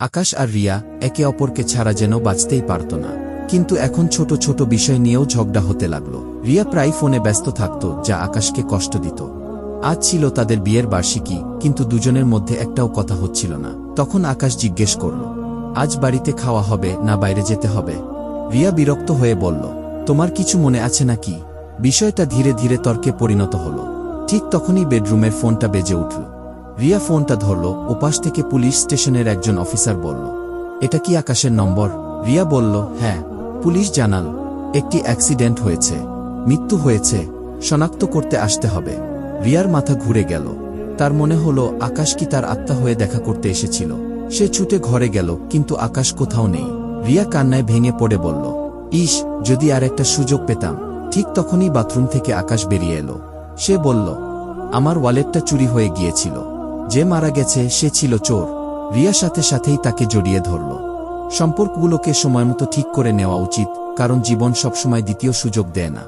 আকাশ আর রিয়া একে অপরকে ছাড়া যেন বাঁচতেই পারত না। কিন্তু এখন ছোট ছোট বিষয় নিয়েও ঝগড়া হতে লাগল। রিয়া প্রায় ফোনে ব্যস্ত থাকত, যা আকাশকে কষ্ট দিত। আজ ছিল তাদের বিয়ের বার্ষিকী, কিন্তু দুজনের মধ্যে একটাও কথা হচ্ছিল না। তখন আকাশ জিজ্ঞেস করল, আজ বাড়িতে খাওয়া হবে না বাইরে যেতে হবে? রিয়া বিরক্ত হয়ে বলল, তোমার কিছু মনে আছে নাকি? বিষয়টা ধীরে ধীরে তর্কে পরিণত হল। ঠিক তখনই বেডরুমের ফোনটা বেজে উঠল। রিয়া ফোনটা ধরল। ওপাশ থেকে পুলিশ স্টেশনের একজন অফিসার বলল, এটা কি আকাশের নম্বর? রিয়া বলল, হ্যাঁ। পুলিশ জানাল, একটি অ্যাক্সিডেন্ট হয়েছে, মৃত্যু হয়েছে, শনাক্ত করতে আসতে হবে। রিয়ার মাথা ঘুরে গেল। তার মনে হলো আকাশ কি তার আত্মা হয়ে দেখা করতে এসেছিল। সে ছুটে ঘরে গেল, কিন্তু আকাশ কোথাও নেই। রিয়া কান্নায় ভেঙে পড়ে বলল, ইস, যদি আর একটা সুযোগ পেতাম। ঠিক তখনই বাথরুম থেকে আকাশ বেরিয়ে এলো। সে বলল, আমার ওয়ালেটটা চুরি হয়ে গিয়েছিল। যে মারা গেছে সে ছিল চোর। রিয়া সাথে সাথেই তাকে জড়িয়ে ধরল। সম্পর্কগুলোকে সময়মতো ঠিক করে নেওয়া উচিত, কারণ জীবন সবসময় দ্বিতীয় সুযোগ দেয় না।